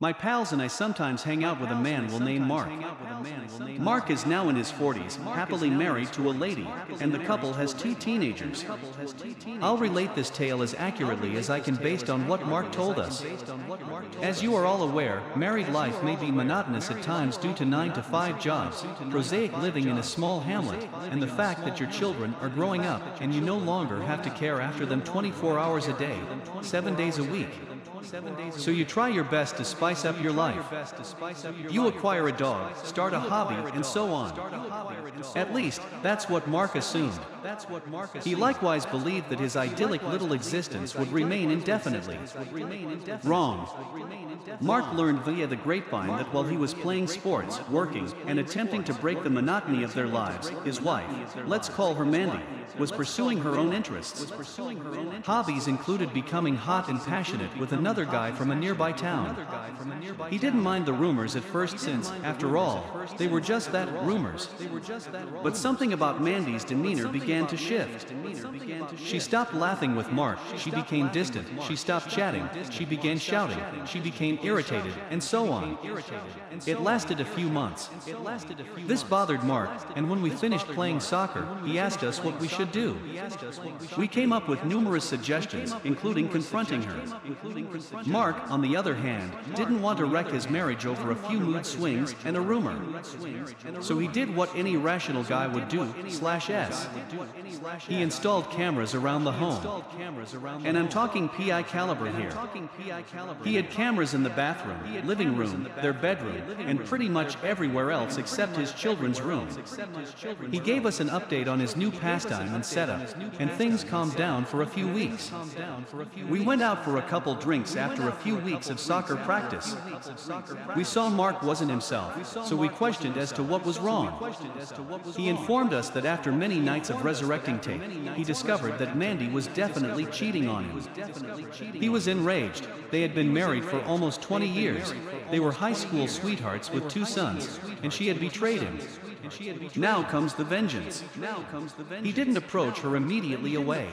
My pals and I sometimes hang out with a man we'll name Mark. Mark is now in his 40s, happily married to a lady, and the couple has 2 teenagers. I'll relate this tale as accurately as I can based on what Mark told us. As you are all aware, married life may be monotonous at times due to 9-to-5 jobs, prosaic living in a small hamlet, and the fact that your children are growing up and you no longer have to care after them 24 hours a day, 7 days a week. So you try your best to spice up your life. You acquire a dog, start a hobby, and so on. At least, that's what Mark assumed. He likewise believed that his idyllic little existence would remain indefinitely. Wrong. Mark learned via the grapevine that while he was playing sports, working, and attempting to break the monotony of their lives, his wife, let's call her Mandy, was pursuing her own interests. Hobbies included becoming hot and passionate with another guy from a nearby town. He didn't mind the rumors at first since, after all, they were just that, rumors. But something about Mandy's demeanor began to shift. She stopped laughing with Mark, she became distant, she stopped chatting, she began shouting, she became irritated, and so on. It lasted a few months. This bothered Mark, and when we finished playing soccer, he asked us what we should do. We came up with numerous suggestions, including confronting her. Mark, on the other hand, didn't want to wreck his marriage over a few mood swings and a rumor. So he did what any rational guy would do, /S. He installed cameras around the home. And I'm talking PI caliber here. He had cameras in the bathroom, living room, their bedroom, and pretty much everywhere else except his children's room. He gave us an update on his new pastime and setup, and things calmed down for a few weeks. We went out for a couple drinks after a few weeks of soccer practice. We saw Mark wasn't himself, so we questioned as to what was wrong. He informed us that after many nights of resurrecting tape, he discovered that Mandy was definitely cheating on him. He was enraged. They had been married for almost 20 years. They were high school sweethearts with 2 sons, and she had betrayed him. Now comes the vengeance. He didn't approach her immediately away.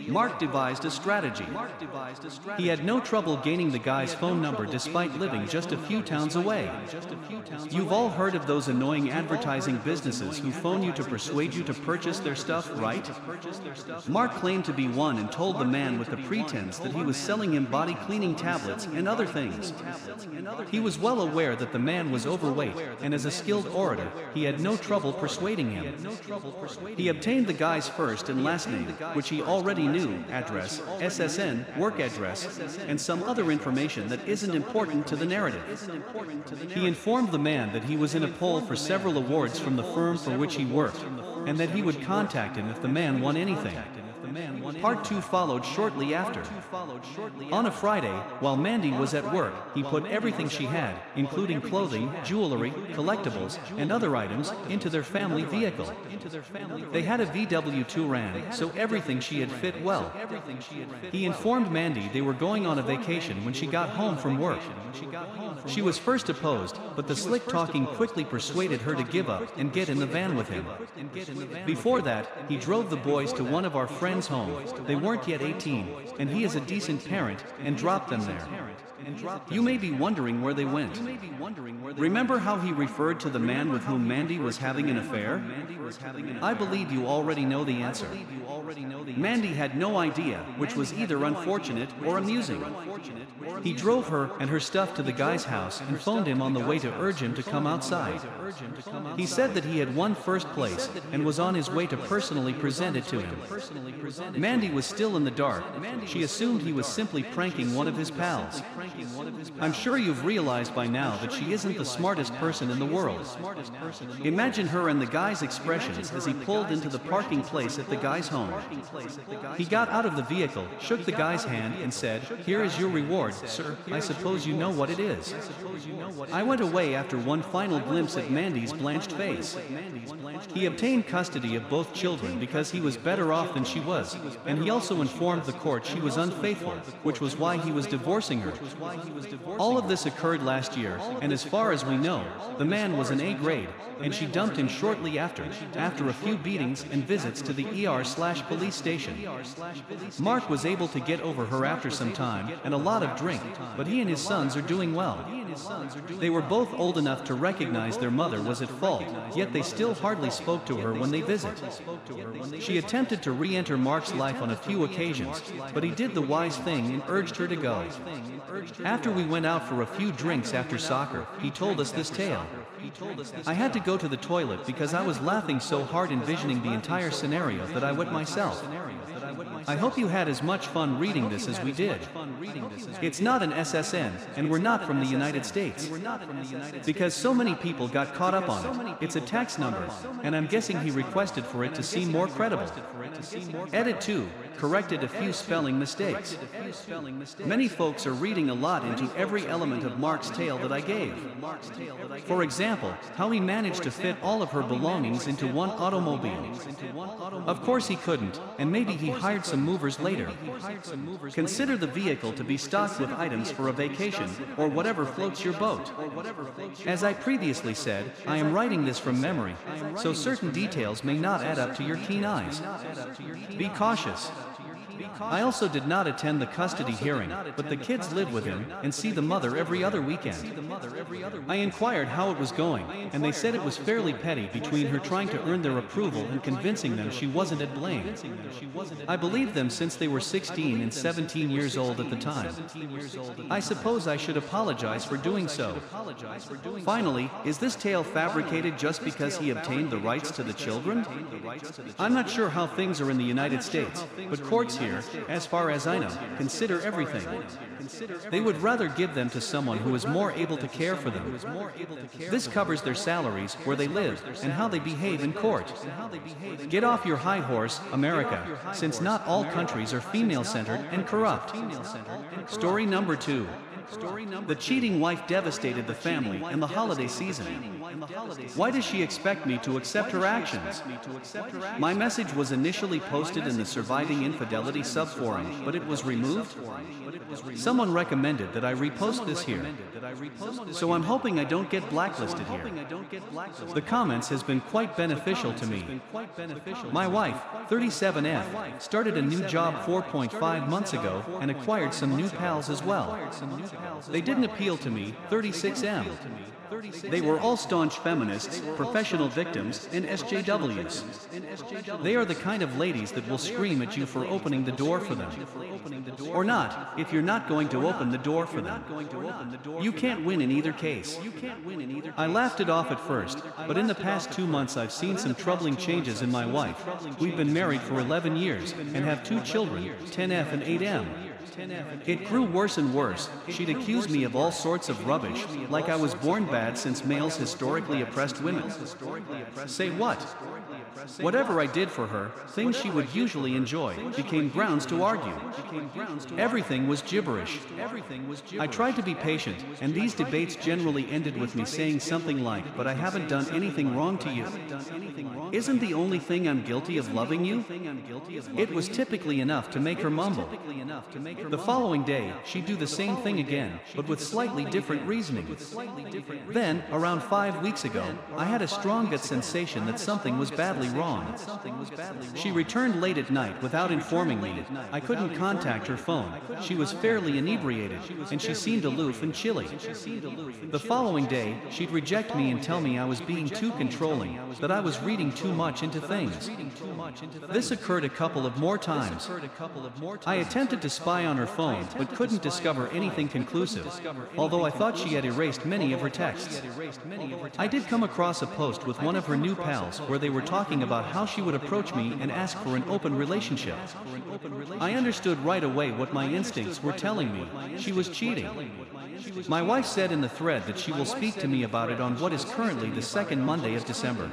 Mark devised a strategy. He had no trouble gaining the guy's phone number despite living just a few towns away. You've all heard of those annoying advertising businesses who phone you to persuade you to purchase their stuff, right? Mark claimed to be one and told the man with the pretense that he was selling him body cleaning tablets and other things. He was well aware that the man was overweight, and as a skilled orator, he had no trouble persuading him. He obtained the guy's first and last name, which he already knew, address, SSN, work address, and some other information that isn't important to the narrative. He informed the man that he was in a poll for several awards from the firm for which he worked, and that he would contact him if the man won anything. Part 2 followed shortly after. On a Friday, while Mandy was at work, he put everything she had, including clothing, jewelry, collectibles, and other items, into their family vehicle. They had a VW Touran, so everything she had fit well. He informed Mandy they were going on a vacation when she got home from work. She was first opposed, but the slick talking quickly persuaded her to give up and get in the van with him. Before that, he drove the boys to one of our friends' home. They weren't yet 18, and he is a decent parent, and dropped them there. You may be wondering where they went. Remember how he referred to the man with whom Mandy was having an affair? I believe you already know the answer. Mandy had no idea, which was either unfortunate or amusing. He drove her and her stuff to the guy's house and phoned him on the way to urge him to come outside. He said that he had won first place and was on his way to personally present it to him. Mandy was still in the dark. She assumed he was simply pranking one of his pals. I'm sure you've realized by now that she isn't the smartest person in the world. Imagine her and the guy's expressions as he pulled into the parking place at the guy's home. He got out of the vehicle, shook the guy's hand, and said, "Here is your reward, sir. I suppose you know what it is." I went away after one final glimpse at Mandy's blanched face. He obtained custody of both children because he was better off than she was, and he also informed the court she was unfaithful, which was why he was divorcing her, All of this occurred last year, and as far as we know, the man was an A grade, and she dumped him shortly after a few beatings and visits to the ER/police station. Mark was able to get over her after some time and a lot of drink, but he and his sons are doing well. They were both old enough to recognize their mother was at fault, yet they still hardly spoke to her when they visit. She attempted to re-enter Mark's life on a few occasions, but he did the wise thing and urged her to go. After we went out for a few drinks after soccer, he told us this tale. I had to go to the toilet because I was laughing so hard envisioning the entire scenario that I wet myself. I hope you had as much fun reading this as we did. It's not an SSN, and we're not from the United States. Because so many people got caught up on it. It's a tax number, and I'm guessing he requested for it to seem more credible. Edit 2 corrected a few spelling mistakes. Many folks are reading a lot into every element of Mark's tale that I gave. For example, how he managed to fit all of her belongings into one automobile. Of course he couldn't, and maybe he hired some movers later. Consider the vehicle to be stocked with items for a vacation, or whatever floats your boat. As I previously said, I am writing this from memory, so certain details may not add up to your keen eyes. Be cautious. I also did not attend the custody hearing, but the kids live with him and see the mother every other weekend. I inquired how it was going, and they said it was fairly petty between her trying to earn their approval and convincing them she wasn't at blame. I believed them since they were 16 and 17 years old at the time. I suppose I should apologize for doing so. Finally, is this tale fabricated just because he obtained the rights to the children? I'm not sure how things are in the United States, but courts here, as far as I know, consider everything. They would rather give them to someone who is more able to care for them. This covers their salaries, where they live, and how they behave in court. Get off your high horse, America, since not all countries are female-centered and corrupt. Story number 2. The cheating wife devastated the family and the holiday season. Why does she expect me to accept her actions? My message was initially posted in the Surviving Infidelity subforum, but it was removed? Someone recommended that I repost this here. So I'm hoping I don't get blacklisted here. The comments has been quite beneficial to me. My wife, 37F, started a new job 4.5 months ago and acquired some new pals as well. They didn't appeal to me, 36M. They were all staunch feminists, professional victims, and SJWs. They are the kind of ladies that will scream at you for opening the door for them. Or not, if you're not going to open the door for them. You can't win in either case. I laughed it off at first, but in the past 2 months I've seen some troubling changes in my wife. We've been married for 11 years and have 2 children, 10F and 8M. It grew worse and worse. She'd accuse me of all sorts of rubbish, like I was born bad since males historically oppressed women. Say what? Whatever I did for her, things she would usually enjoy, became grounds to argue. Everything was gibberish. I tried to be patient, and these debates generally ended with me saying something like, "But I haven't done anything wrong to you. Isn't the only thing I'm guilty of loving you?" It was typically enough to make her mumble. The following day, she'd do the same thing again, but with slightly different reasoning. Then, around 5 weeks ago, I had a strong gut sensation that something was badly wrong. She returned late at night without informing me. I couldn't contact her phone. She was fairly inebriated, and she seemed aloof and chilly. The following day, she'd reject me and tell me I was being too controlling, that I was reading too much into things. This occurred a couple of more times. I attempted to spy on her phone, but couldn't discover anything conclusive, although I thought she had erased many of her texts. I did come across a post with one of her new pals where they were talking about how she would approach me and ask for an open relationship. I understood right away what my instincts were telling me. She was cheating. My wife said in the thread that she will speak to me about it on what is currently the second Monday of December.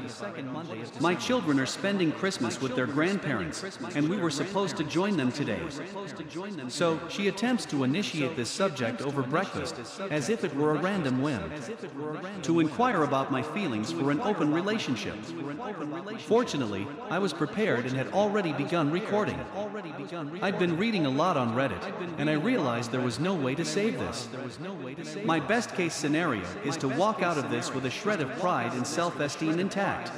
My children are spending Christmas with their grandparents, and we were supposed to join them today. So, she attempts to initiate this subject over breakfast, as if it were a random whim, to inquire about my feelings for an open relationship. Fortunately, I was prepared and had already begun recording. I'd been reading a lot on Reddit, and I realized there was no way to save this. My best case scenario is to walk out of this with a shred of pride and self-esteem intact.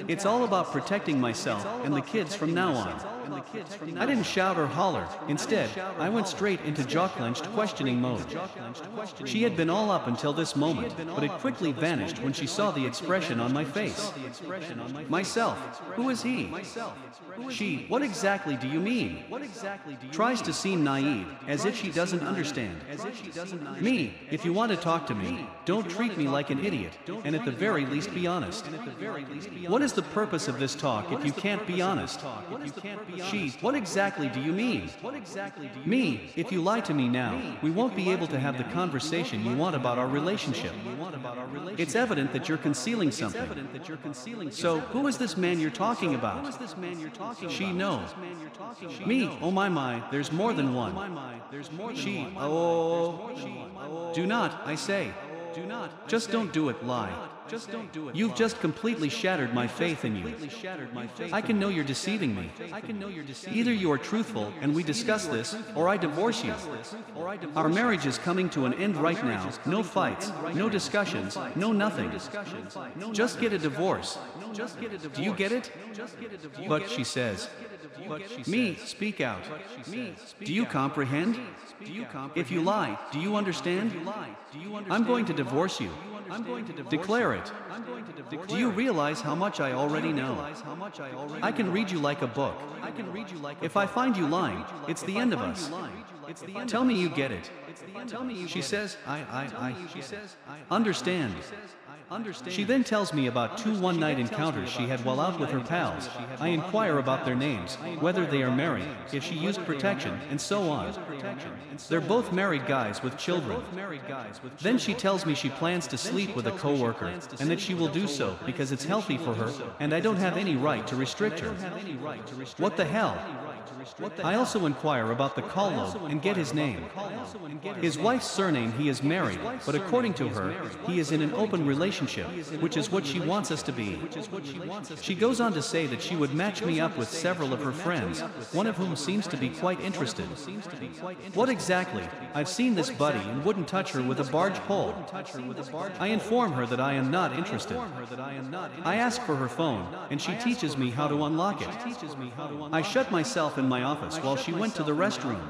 It's all about protecting myself and the kids from now on. I didn't shout or holler. Instead, I went straight into jaw-clenched questioning mode. She had been all up until this moment, but it quickly vanished when she saw the expression on my face. Myself. Who is he? She. What exactly do you mean? Tries to seem naive, as if she doesn't understand. Me. If you want to talk to me, don't treat me like an idiot, and at the very least be honest. What is the purpose of this talk if you can't be honest? She. What exactly do you mean? Me. If you lie to me now, we won't be able to have the conversation you want about our relationship. It's evident that you're concealing something. So, who is this man you're talking about? She. No. Me. Oh my, there's more than one. She. Oh. Do not, I say. Just don't do it, lie. You've just completely shattered my faith in you. I can know you're deceiving me. Either you are truthful and we discuss this, or I divorce you. Our marriage is coming to an end right now. No fights, no discussions, no nothing. Just get a divorce. Do you get it? But she says. Me, speak out. Do you comprehend? If you lie, do you understand? I'm going to divorce you. Declare it. Do you realize how much I already know? I can read you like a book. If I find you lying, it's the end of us. Tell me you get it. She says, I understand. She then tells me about 2 one-night encounters she had while out with her pals. I inquire about their names, whether they are married, if she used protection, and so on. They're both married guys with children. Then she tells me she plans to sleep with a coworker, and that she will do so because it's healthy for her, and I don't have any right to restrict her. What the hell? I also inquire about the Kallo and get his name. His wife's surname he is married, but according to her, he is in an open relationship, which is what she wants us to be. She goes on to say that she would match me up with several of her friends, one of whom seems to be quite interested. What exactly? I've seen this buddy and wouldn't touch her with a barge pole. I inform her that I am not interested. I ask for her phone, and she teaches me how to unlock it. I shut myself in my office while she went to the restroom.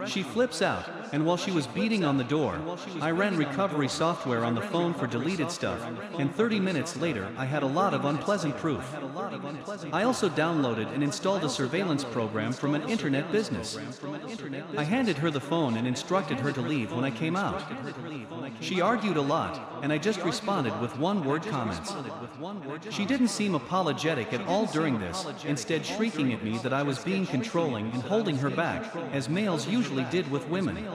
She flips out, and while she was beating on the door, I ran recovery software on the phone for deleted stuff, and 30 minutes later I had a lot of unpleasant proof. I also downloaded and installed a surveillance program from an internet business. I handed her the phone and instructed her to leave when I came out. She argued a lot, and I just responded with one-word comments. She didn't seem apologetic at all during this, instead shrieking at me that I was being controlling and holding her back, as males usually did with women.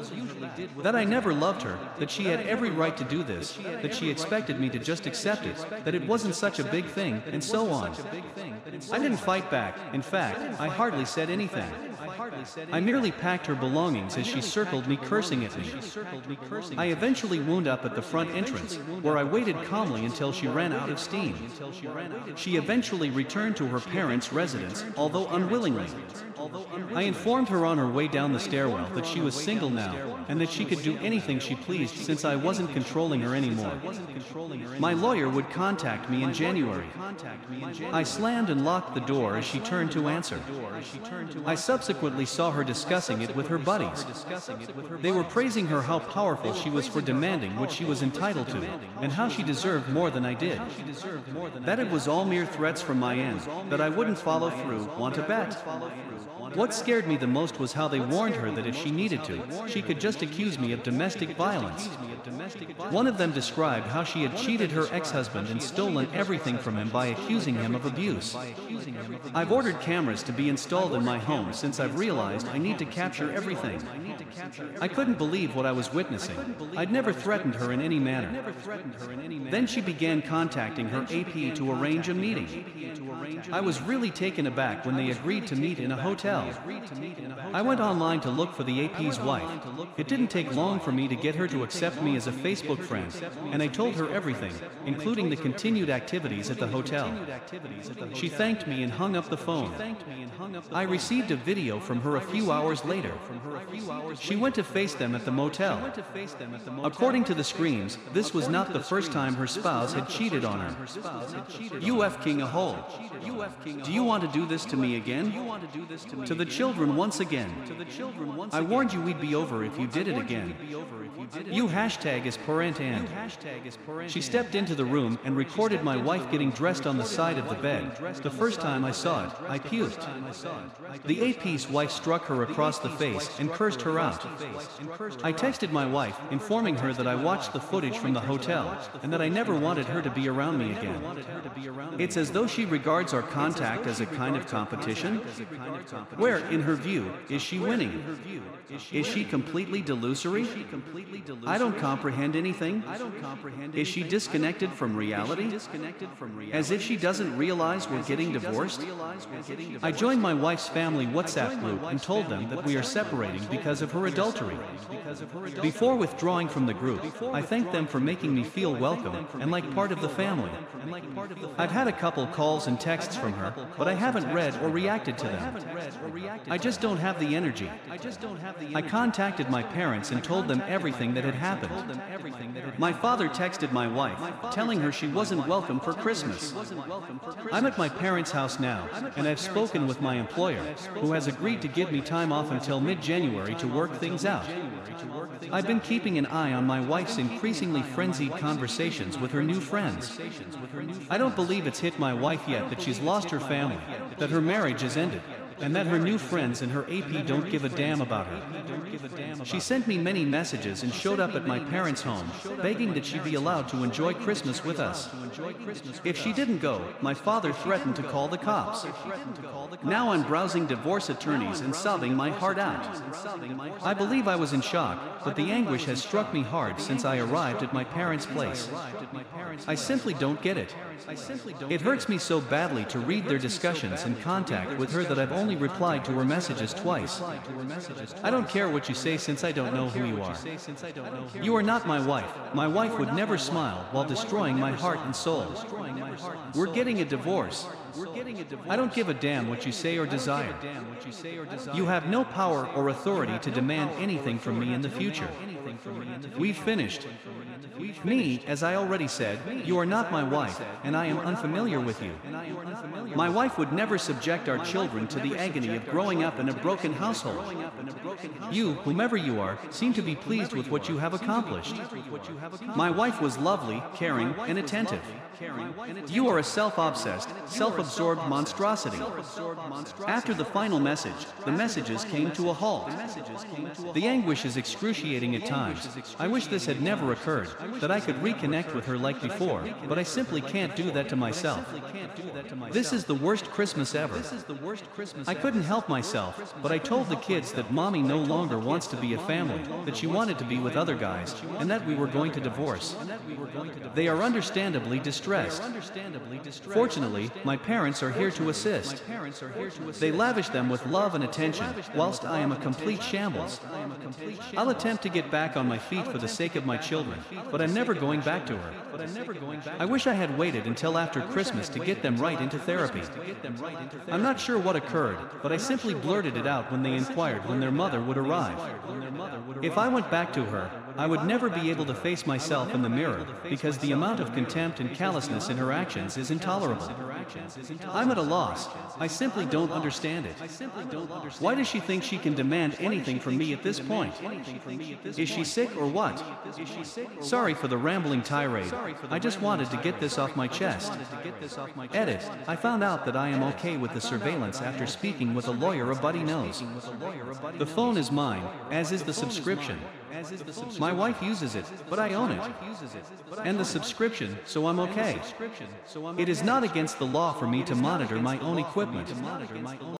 That I never loved her, that she had every right to do this, that she expected me to just accept it, that it wasn't such a big thing, and so on. I didn't fight back. In fact, I hardly said anything. I merely packed her belongings as she circled me, cursing at me. I eventually wound up at the front entrance, where I waited calmly until she ran out of steam. She eventually returned to her parents' residence, although unwillingly. I informed her on her way down the stairwell that she was single now, and that she could do anything she pleased since I wasn't controlling her anymore. My lawyer would contact me in January. I slammed and locked the door as she turned to answer. I subsequently saw her discussing it with her buddies. They were praising her how powerful she was for demanding what she was entitled to, and how she deserved more than I did. That it was all mere threats from my end, that I wouldn't follow through. Want to bet? What scared me the most was how they warned her that if she needed to, she could just accuse me of domestic violence. One of them described how she had cheated her ex-husband and stolen everything from him by accusing him of abuse. I've ordered cameras to be installed in my home since I've realized I need to capture everything. I couldn't believe what I was witnessing. I'd never threatened her in any manner. Then she began contacting her AP to arrange a meeting. I was really taken aback when they agreed to meet in a hotel. hotel. I went online to look for the AP's wife. It didn't take long for me to get her to accept me as a Facebook friend, and I told her everything, including the continued activities at the hotel. She thanked me and hung up the phone. I received a video from her a few hours later. She went to face them at the motel. According to the screams, this was not the first time her spouse had cheated on her. You F-king a hole. Do you want to do this to me again? To the children once again. I warned you we'd be over if you did it again. You hashtag is parent and. She stepped into the room and recorded my wife getting dressed on the side of the bed. The first time I saw it, I puked. The AP's wife struck her across the face and cursed her out. I texted my wife, informing her that I watched the footage from the hotel and that I never wanted her to be around me again. It's as though she regards our contact as a kind of competition. Where, in her view, is she winning? Is she completely delusory? I don't comprehend anything. Is she disconnected from reality? As if she doesn't realize we're getting divorced? I joined my wife's family WhatsApp group and told them that we are separating because of her adultery. Before withdrawing from the group, I thanked them for making me feel welcome and like part of the family. I've had a couple calls and texts from her, but I haven't read or reacted to them. I just don't have the energy. I contacted my parents and told them everything that had happened. My father texted my wife, telling her she wasn't welcome for Christmas. I'm at my parents' house now, and I've spoken with my employer, who has agreed to give me time off until mid-January to work things out. I've been keeping an eye on my wife's increasingly frenzied conversations with her new friends. I don't believe it's hit my wife yet that she's lost her family, that her marriage has ended, and that her new friends and her AP don't give a damn about her. She sent me many messages and showed up at my parents' home, begging that she be allowed to enjoy Christmas with us. If she didn't go, my father threatened to call the cops. Now I'm browsing divorce attorneys and sobbing my heart out. I believe I was in shock, but the anguish has struck me hard since I arrived at my parents' place. I simply don't get it. It hurts me so badly to read their discussions and contact with her that I've only replied to her messages twice. I don't care what you say since I don't know who you are. You are not my wife. My wife would never smile while destroying my heart and soul. We're getting a divorce. I don't give a damn what you say or desire. You have no power or authority to demand anything from me in the future. We've finished. Me, as I already said, you are not my wife, and I am unfamiliar with you. My wife would never subject our children to the agony of growing up in a broken household. You, whomever you are, seem to be pleased with what you have accomplished. My wife was lovely, caring, and attentive. You are a self-obsessed, self-absorbed monstrosity. After the final message, the messages came to a halt. The anguish is excruciating at times. I wish this had never occurred, that I could reconnect with her like before, but I simply can't do that to myself. This is the worst Christmas ever. I couldn't help myself, but I told the kids that mommy no longer wants to be a family, that she wanted to be with other guys, and that we were going to divorce. They are understandably distressed. Fortunately, my parents are here to assist. They lavish them with love and attention, whilst I am a complete shambles. I'll attempt to get back on my feet for the sake of my children, but I'm never going back to her. I wish I had waited until after Christmas to get them right into therapy. I'm not sure what occurred, but I simply blurted it out when they inquired when their mother would arrive. If I went back to her, I would never be able to face myself in the mirror, because the amount of contempt and callousness in her actions is intolerable. I'm at a loss. I simply don't understand it. Why does she think she can demand anything from me at this point? Is she sick or what? Sorry for the rambling tirade. I just wanted to get this off my chest. Edit. I found out that I am okay with the surveillance after speaking with a lawyer a buddy knows. The phone is mine, as is the subscription. My wife uses it, but I own it. And the subscription, so I'm okay. It is not against the law for me to monitor my own equipment.